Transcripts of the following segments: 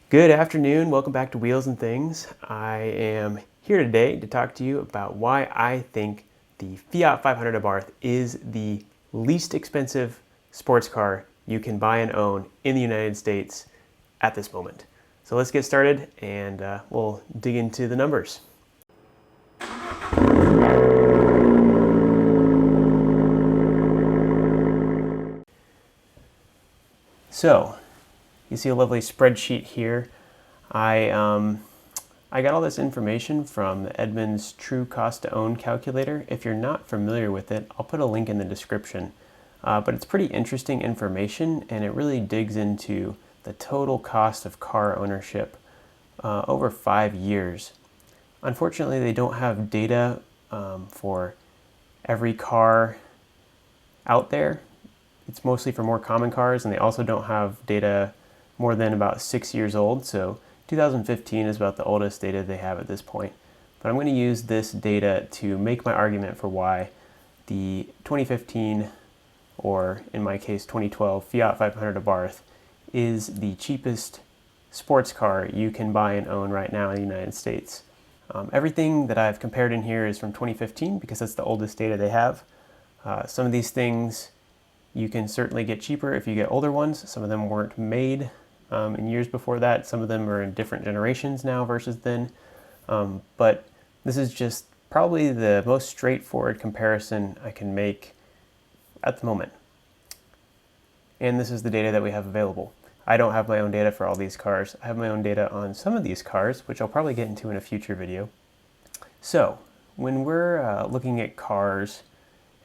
Good afternoon, welcome back to Wheels and Things. I am here today to talk to you about why I think the Fiat 500 Abarth is the least expensive sports car you can buy and own in the United States at this moment. So let's get started and we'll dig into the numbers. So, you see a lovely spreadsheet here. I got all this information from the Edmunds True Cost to Own calculator. If you're not familiar with it, I'll put a link in the description. But it's pretty interesting information, and it really digs into the total cost of car ownership over 5 years. Unfortunately, they don't have data for every car out there. It's mostly for more common cars, and they also don't have data more than about 6 years old. So 2015 is about the oldest data they have at this point. But I'm going to use this data to make my argument for why the 2015, or in my case 2012, Fiat 500 Abarth is the cheapest sports car you can buy and own right now in the United States. Everything that I've compared in here is from 2015 because that's the oldest data they have. Some of these things you can certainly get cheaper if you get older ones. Some of them weren't made in years before that. Some of them are in different generations now versus then. But this is just probably the most straightforward comparison I can make at the moment. And this is the data that we have available. I don't have my own data for all these cars. I have my own data on some of these cars, which I'll probably get into in a future video. So when we're looking at cars,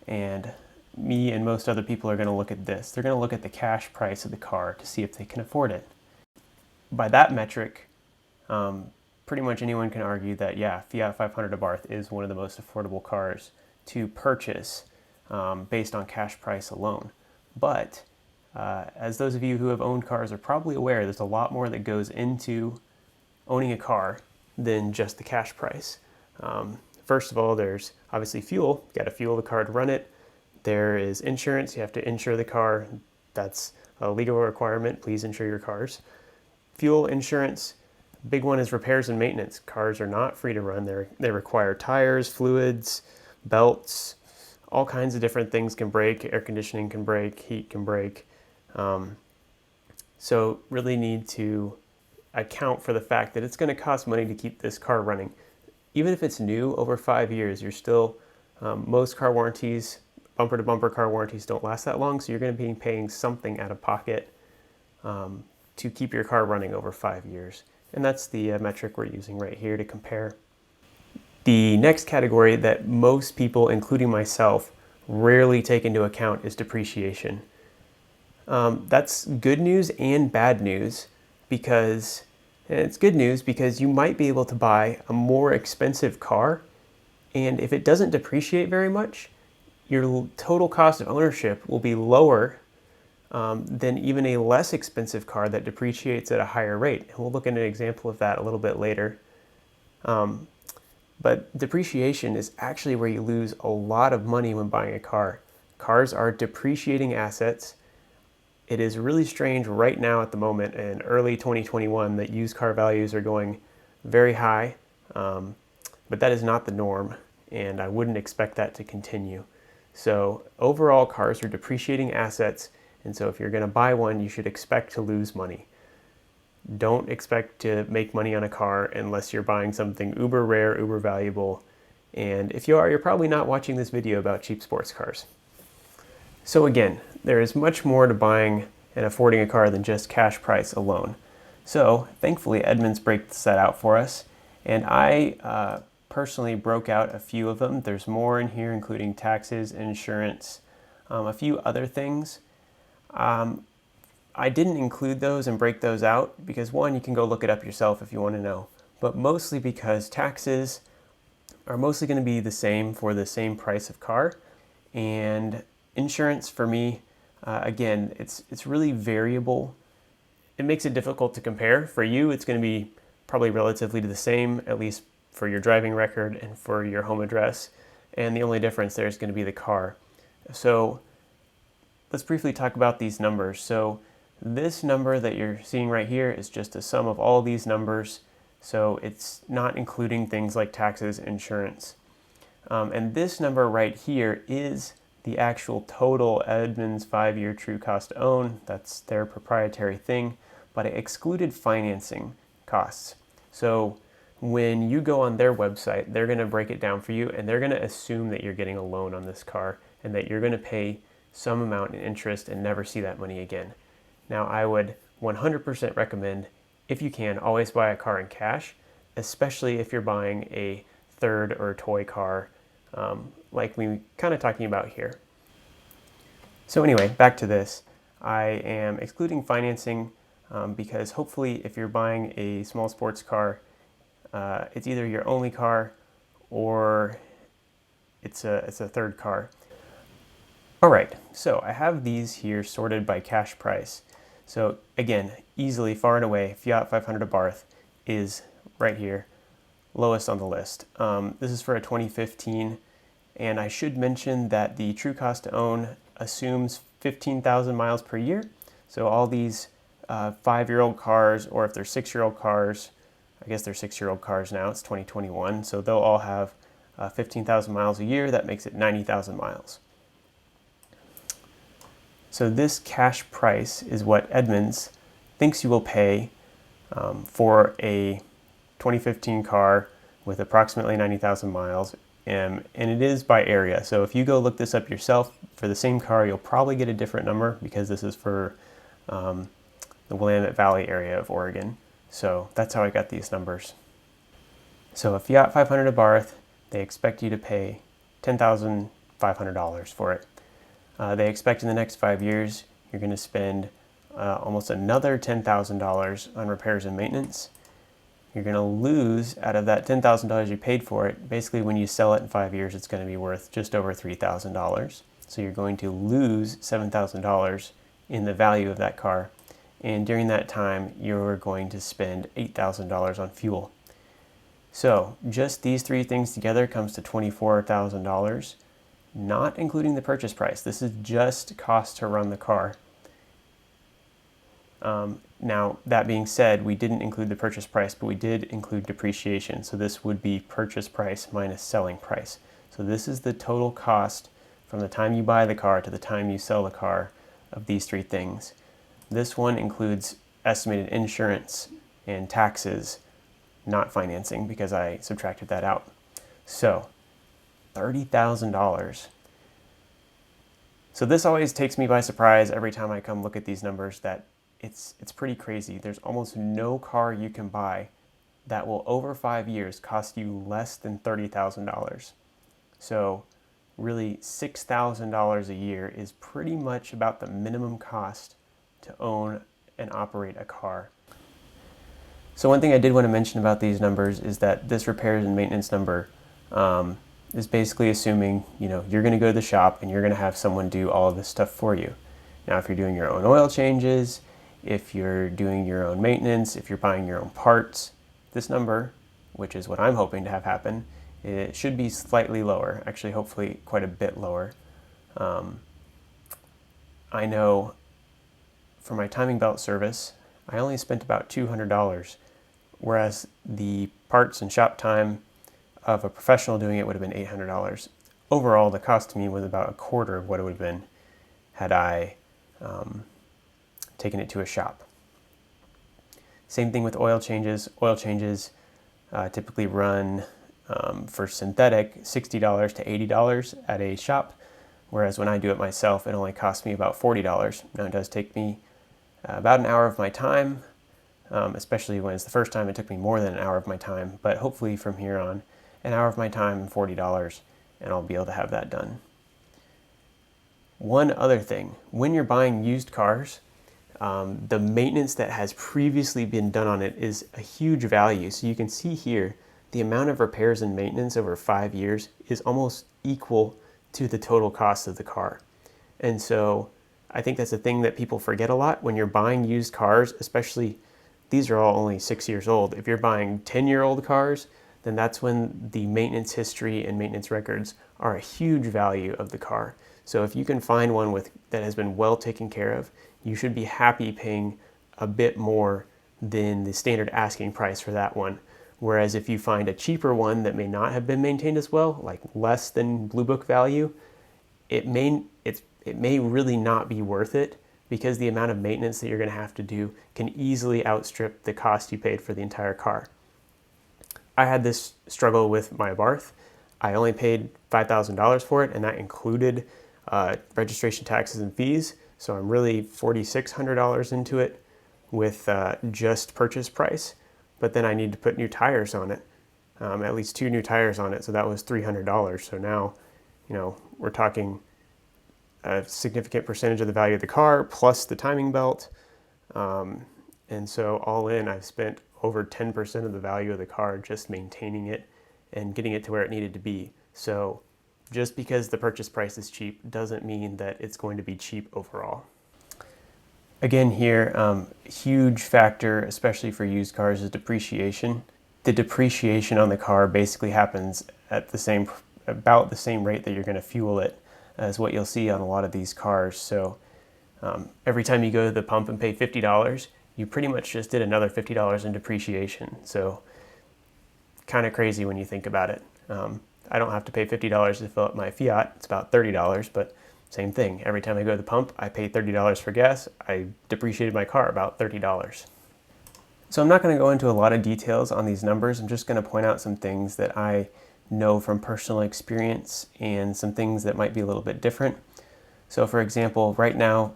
and me and most other people are going to look at this, they're going to look at the cash price of the car to see if they can afford it. By that metric, pretty much anyone can argue that, yeah, Fiat 500 Abarth is one of the most affordable cars to purchase based on cash price alone. But as those of you who have owned cars are probably aware, there's a lot more that goes into owning a car than just the cash price. First of all, there's obviously fuel. You got to fuel the car to run it. There is insurance. You have to insure the car. That's a legal requirement. Please insure your cars. Fuel, insurance. Big one is repairs and maintenance. Cars are not free to run. They require tires, fluids, belts. All kinds of different things can break. Air conditioning can break. Heat can break. So really need to account for the fact that it's going to cost money to keep this car running. Even if it's new, over 5 years, you're still, most car warranties, bumper-to-bumper car warranties don't last that long, so you're going to be paying something out of pocket to keep your car running over 5 years. And that's the metric we're using right here to compare. The next category that most people, including myself, rarely take into account is depreciation. That's good news and bad news because it's good news because you might be able to buy a more expensive car, and if it doesn't depreciate very much, your total cost of ownership will be lower than even a less expensive car that depreciates at a higher rate. And we'll look at an example of that a little bit later. But depreciation is actually where you lose a lot of money when buying a car. Cars are depreciating assets. It is really strange right now at the moment in early 2021 that used car values are going very high, but that is not the norm, and I wouldn't expect that to continue. So overall, cars are depreciating assets, and so if you're going to buy one, you should expect to lose money. Don't expect to make money on a car unless you're buying something uber rare, uber valuable, and if you are, you're probably not watching this video about cheap sports cars. So again, there is much more to buying and affording a car than just cash price alone. So thankfully Edmunds breaks that out for us, and I personally broke out a few of them. There's more in here, including taxes, insurance, a few other things. I didn't include those and break those out because, one, you can go look it up yourself if you want to know, but mostly because taxes are mostly going to be the same for the same price of car, and insurance for me, again, it's really variable. It makes it difficult to compare. For you, it's going to be probably relatively the same, at least for your driving record and for your home address, and the only difference there is going to be the car. So let's briefly talk about these numbers. So This number that you're seeing right here is just a sum of all these numbers, so it's not including things like taxes, insurance. And this number right here is the actual total Edmunds 5-year true cost to own. That's their proprietary thing, but it excluded financing costs. So when you go on their website, they're going to break it down for you, and they're going to assume that you're getting a loan on this car and that you're going to pay some amount in interest and never see that money again. Now, I would 100% recommend, if you can, always buy a car in cash, especially if you're buying a third or toy car, like we kind of talking about here. So anyway, back to this. I am excluding financing because hopefully if you're buying a small sports car, it's either your only car or it's a third car. All right, so I have these here sorted by cash price. So again, easily, far and away, Fiat 500 Abarth is right here, lowest on the list. This is for a 2015, and I should mention that the true cost to own assumes 15,000 miles per year. So all these 5-year-old cars, or if they're 6-year-old cars, I guess they're 6-year-old cars now, it's 2021, so they'll all have 15,000 miles a year. That makes it 90,000 miles. So this cash price is what Edmunds thinks you will pay for a 2015 car with approximately 90,000 miles, and it is by area. So if you go look this up yourself, for the same car, you'll probably get a different number because this is for the Willamette Valley area of Oregon. So that's how I got these numbers. So a Fiat 500 Abarth, they expect you to pay $10,500 for it. They expect in the next 5 years, you're going to spend almost another $10,000 on repairs and maintenance. You're going to lose out of that $10,000 you paid for it. Basically, when you sell it in 5 years, it's going to be worth just over $3,000. So you're going to lose $7,000 in the value of that car. And during that time, you're going to spend $8,000 on fuel. So just these three things together comes to $24,000. Not including the purchase price. This is just cost to run the car. Now, that being said, we didn't include the purchase price, but we did include depreciation. So this would be purchase price minus selling price. So this is the total cost from the time you buy the car to the time you sell the car of these three things. This one includes estimated insurance and taxes, not financing, because I subtracted that out. So $30,000. So this always takes me by surprise every time I come look at these numbers, that it's pretty crazy. There's almost no car you can buy that will over 5 years cost you less than $30,000. So really $6,000 a year is pretty much about the minimum cost to own and operate a car. So one thing I did want to mention about these numbers is that this repairs and maintenance number is basically assuming, you're going to go to the shop and you're going to have someone do all of this stuff for you. Now, if you're doing your own oil changes, if you're doing your own maintenance, if you're buying your own parts, this number, which is what I'm hoping to have happen, it should be slightly lower, actually hopefully quite a bit lower. I know for my timing belt service, I only spent about $200, whereas the parts and shop time of a professional doing it would have been $800. Overall, the cost to me was about a quarter of what it would have been had I taken it to a shop. Same thing with oil changes. Oil changes typically run for synthetic $60 to $80 at a shop, whereas when I do it myself, it only costs me about $40. Now, it does take me about an hour of my time, especially when it's the first time. It took me more than an hour of my time, but hopefully from here on, an hour of my time and $40, and I'll be able to have that done. One other thing, when you're buying used cars, the maintenance that has previously been done on it is a huge value. So you can see here, the amount of repairs and maintenance over 5 years is almost equal to the total cost of the car. And so I think that's a thing that people forget a lot when you're buying used cars, especially these are all only 6 years old. If you're buying 10-year-old cars, then that's when the maintenance history and maintenance records are a huge value of the car. So if you can find one that has been well taken care of, you should be happy paying a bit more than the standard asking price for that one. Whereas if you find a cheaper one that may not have been maintained as well, like less than Blue Book value, it may really not be worth it, because the amount of maintenance that you're going to have to do can easily outstrip the cost you paid for the entire car. I had this struggle with my Abarth. I only paid $5,000 for it, and that included registration taxes and fees. So I'm really $4,600 into it with just purchase price. But then I need to put new tires on it, at least 2 new tires on it. So that was $300. So now, we're talking a significant percentage of the value of the car plus the timing belt. And so all in, I've spent over 10% of the value of the car just maintaining it and getting it to where it needed to be. So just because the purchase price is cheap doesn't mean that it's going to be cheap overall. Again here, huge factor, especially for used cars, is depreciation. The depreciation on the car basically happens at about the same rate that you're going to fuel it as what you'll see on a lot of these cars. So every time you go to the pump and pay $50, you pretty much just did another $50 in depreciation. So kind of crazy when you think about it. I don't have to pay $50 to fill up my Fiat. It's about $30, but same thing. Every time I go to the pump, I pay $30 for gas. I depreciated my car about $30. So I'm not going to go into a lot of details on these numbers. I'm just going to point out some things that I know from personal experience and some things that might be a little bit different. So for example, right now,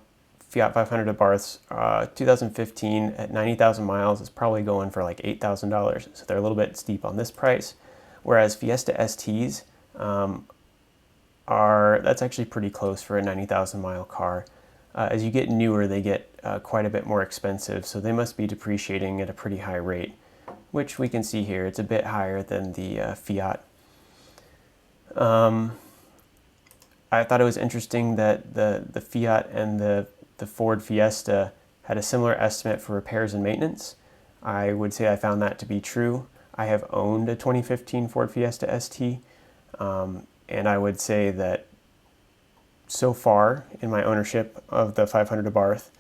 Fiat 500 Abarths, 2015 at 90,000 miles is probably going for like $8,000. So they're a little bit steep on this price. Whereas Fiesta STs that's actually pretty close for a 90,000 mile car. As you get newer, they get quite a bit more expensive. So they must be depreciating at a pretty high rate, which we can see here. It's a bit higher than the Fiat. I thought it was interesting that the Fiat and the Ford Fiesta had a similar estimate for repairs and maintenance. I would say I found that to be true. I have owned a 2015 Ford Fiesta ST, and I would say that so far in my ownership of the 500 Abarth,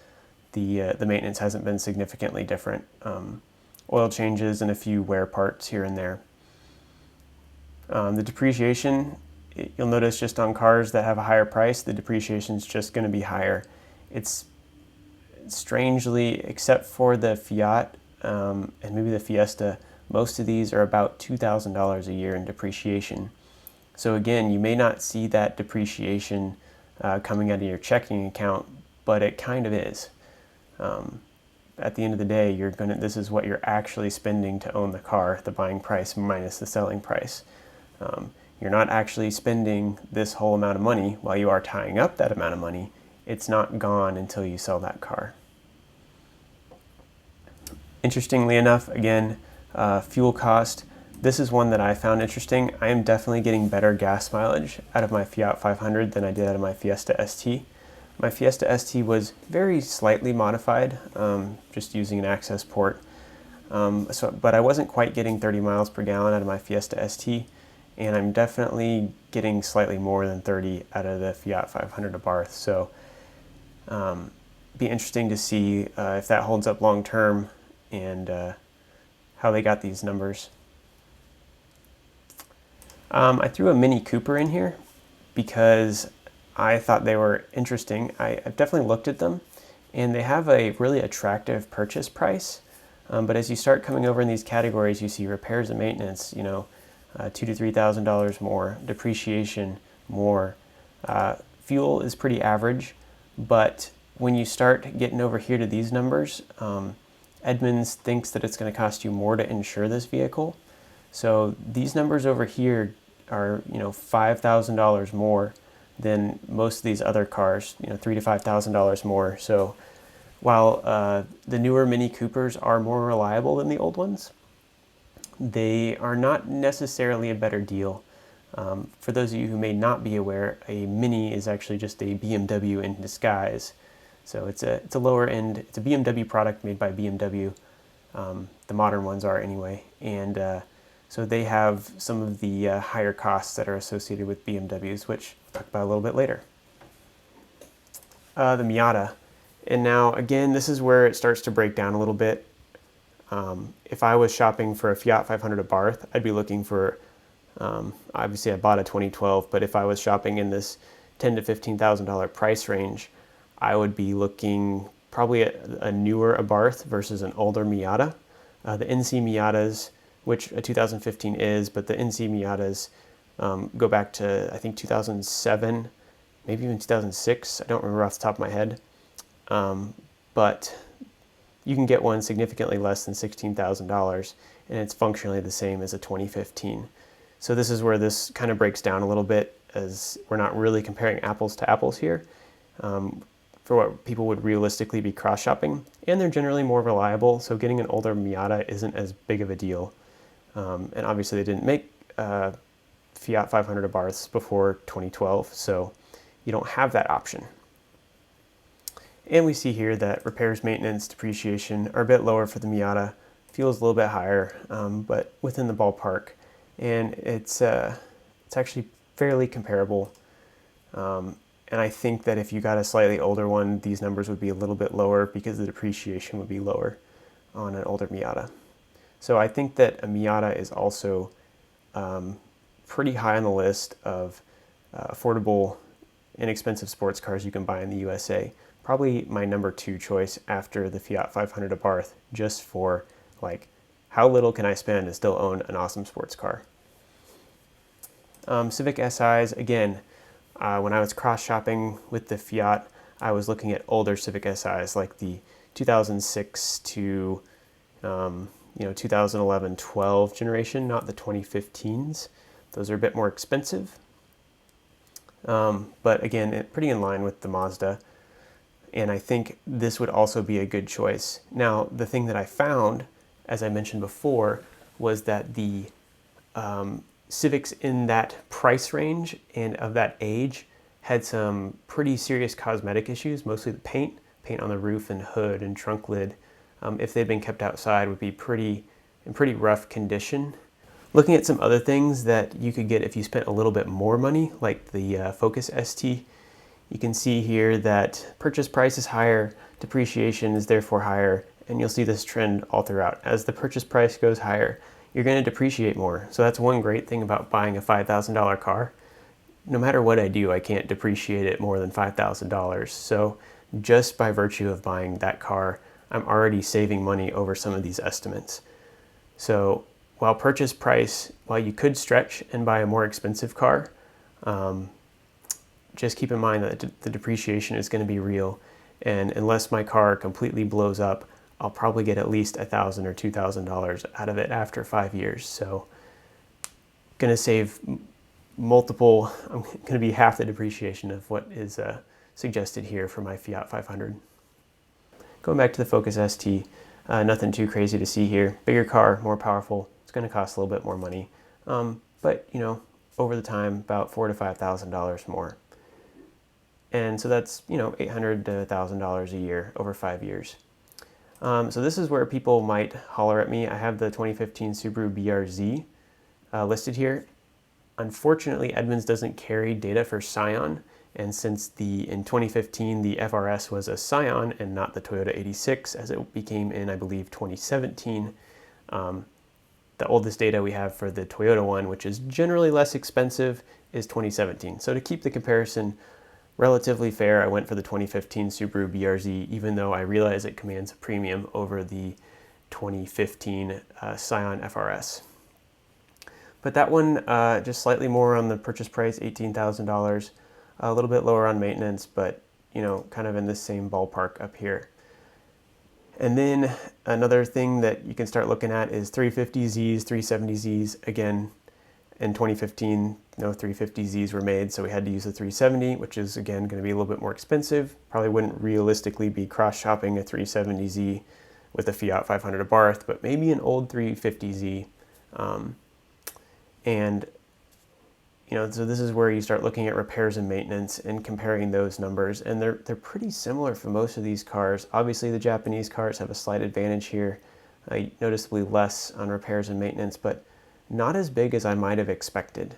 the maintenance hasn't been significantly different. Oil changes and a few wear parts here and there. The depreciation, you'll notice just on cars that have a higher price, the depreciation is just going to be higher. It's strangely, except for the Fiat and maybe the Fiesta, most of these are about $2,000 a year in depreciation. So again, you may not see that depreciation coming out of your checking account, but it kind of is. At the end of the day, this is what you're actually spending to own the car, the buying price minus the selling price. You're not actually spending this whole amount of money while you are tying up that amount of money. It's not gone until you sell that car. Interestingly enough, again, fuel cost. This is one that I found interesting. I am definitely getting better gas mileage out of my Fiat 500 than I did out of my Fiesta ST. My Fiesta ST was very slightly modified, just using an access port. But I wasn't quite getting 30 miles per gallon out of my Fiesta ST, and I'm definitely getting slightly more than 30 out of the Fiat 500 Abarth. So be interesting to see if that holds up long term and how they got these numbers. I threw a Mini Cooper in here because I thought they were interesting. I've definitely looked at them, and they have a really attractive purchase price. But as you start coming over in these categories, you see repairs and maintenance, $2,000 to $3,000 more, depreciation more. Fuel is pretty average, but when you start getting over here to these numbers, Edmunds thinks that it's going to cost you more to insure this vehicle. So these numbers over here are, $5,000 more than most of these other cars, $3,000 to $5,000 more. So while the newer Mini Coopers are more reliable than the old ones, they are not necessarily a better deal. For those of you who may not be aware, a Mini is actually just a BMW in disguise. So it's a lower end, it's a BMW product made by BMW. The modern ones are anyway. And so they have some of the higher costs that are associated with BMWs, which I'll talk about a little bit later. The Miata And now again, this is where it starts to break down a little bit. If I was shopping for a Fiat 500 Abarth, I'd be looking for, obviously I bought a 2012, but if I was shopping in this $10,000 to $15,000 price range, I would be looking probably at a newer Abarth versus an older Miata. The NC Miatas, which a 2015 is, but the NC Miatas go back to, I think, 2007, maybe even 2006. I don't remember off the top of my head. But you can get one significantly less than $16,000, and it's functionally the same as a 2015. So this is where this kind of breaks down a little bit, as we're not really comparing apples to apples here for what people would realistically be cross-shopping, and they're generally more reliable, so getting an older Miata isn't as big of a deal. And obviously they didn't make Fiat 500 Abarths before 2012, so you don't have that option. And we see here that repairs, maintenance, depreciation are a bit lower for the Miata. Fuel's a little bit higher, but within the ballpark. And it's actually fairly comparable. And I think that if you got a slightly older one, these numbers would be a little bit lower because the depreciation would be lower on an older Miata. So I think that a Miata is also pretty high on the list of affordable, inexpensive sports cars you can buy in the USA. Probably my number 2 choice after the Fiat 500 Abarth, just for like how little can I spend and still own an awesome sports car. Civic SIs, again, when I was cross-shopping with the Fiat, I was looking at older Civic SIs like the 2006 to 2011-12 generation, not the 2015s. Those are a bit more expensive, but again, pretty in line with the Mazda. And I think this would also be a good choice. Now, the thing that I found, as I mentioned before, was that the Civics in that price range and of that age had some pretty serious cosmetic issues, mostly the paint on the roof and hood and trunk lid. If they'd been kept outside, would be in pretty rough condition. Looking at some other things that you could get if you spent a little bit more money, like the Focus ST, you can see here that purchase price is higher, depreciation is therefore higher, and you'll see this trend all throughout. As the purchase price goes higher, you're going to depreciate more. So that's one great thing about buying a $5,000 car. No matter what I do, I can't depreciate it more than $5,000. So just by virtue of buying that car, I'm already saving money over some of these estimates. So while purchase price, while you could stretch and buy a more expensive car, just keep in mind that the depreciation is going to be real, and unless my car completely blows up, I'll probably get at least $1,000 or $2,000 out of it after 5 years. So going to save I'm going to be half the depreciation of what is suggested here for my Fiat 500. Going back to the Focus ST, nothing too crazy to see here. Bigger car, more powerful. It's going to cost a little bit more money, but over the time, about $4,000 to $5,000 more. And so that's, $800 to $1,000 a year over 5 years. So this is where people might holler at me. I have the 2015 Subaru Brz listed here. Unfortunately, Edmunds doesn't carry data for Scion, and since in 2015 the FRS was a Scion and not the Toyota 86, as it became in, I believe, 2017, the oldest data we have for the Toyota one, which is generally less expensive, is 2017. So to keep the comparison relatively fair, I went for the 2015 Subaru Brz, even though I realize it commands a premium over the 2015 Scion FRS. But that one, just slightly more on the purchase price, $18,000, a little bit lower on maintenance, but kind of in the same ballpark up here. And then another thing that you can start looking at is 350Zs, 370Zs. Again, in 2015, 350Zs were made, so we had to use the 370, which is, again, going to be a little bit more expensive. Probably wouldn't realistically be cross-shopping a 370Z with a Fiat 500 Abarth, but maybe an old 350Z. So this is where you start looking at repairs and maintenance and comparing those numbers, and they're pretty similar for most of these cars. Obviously, the Japanese cars have a slight advantage here, noticeably less on repairs and maintenance, but not as big as I might have expected.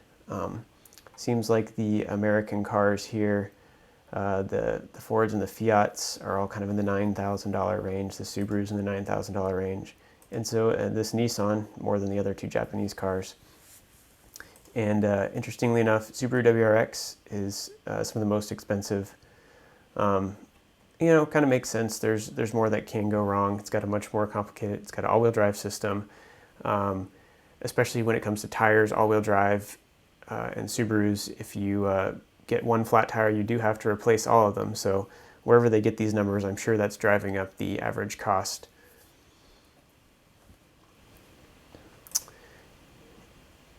Seems like the American cars here The Fords and the Fiats are all kind of in the $9,000 range, the Subarus in the $9,000 range. And so this Nissan, more than the other two Japanese cars. And interestingly enough, Subaru WRX is some of the most expensive. Kind of makes sense. There's more that can go wrong. It's got a much more complicated, it's got an all-wheel drive system, especially when it comes to tires, all-wheel drive, and Subarus. If you get one flat tire, you do have to replace all of them. So wherever they get these numbers, I'm sure that's driving up the average cost.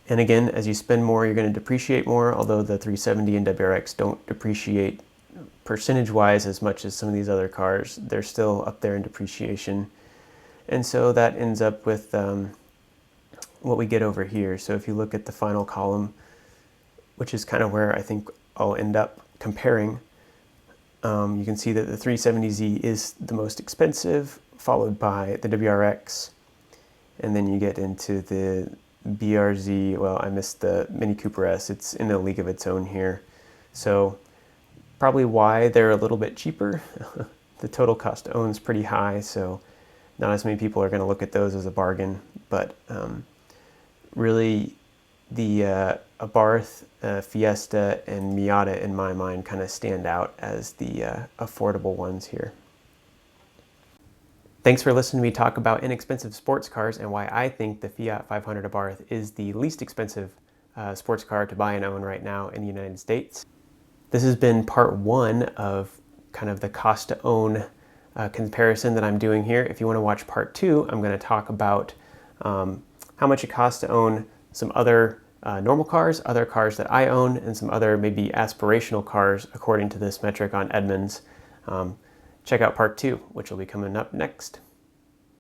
And again, as you spend more, you're going to depreciate more, although the 370 and WRX don't depreciate percentage-wise as much as some of these other cars. They're still up there in depreciation. And so that ends up with what we get over here. So if you look at the final column, which is kind of where I think I'll end up comparing, you can see that the 370Z is the most expensive, followed by the WRX, and then you get into the BRZ. Well, I missed the Mini Cooper S. It's in a league of its own here. So probably why they're a little bit cheaper. The total cost to own is pretty high, so not as many people are going to look at those as a bargain. But really, the Abarth, Fiesta, and Miata, in my mind, kind of stand out as the affordable ones here. Thanks for listening to me talk about inexpensive sports cars and why I think the Fiat 500 Abarth is the least expensive sports car to buy and own right now in the United States. This has been part one of kind of the cost to own comparison that I'm doing here. If you want to watch part two, I'm going to talk about how much it costs to own some other normal cars, other cars that I own, and some other maybe aspirational cars according to this metric on Edmunds. Check out part two, which will be coming up next.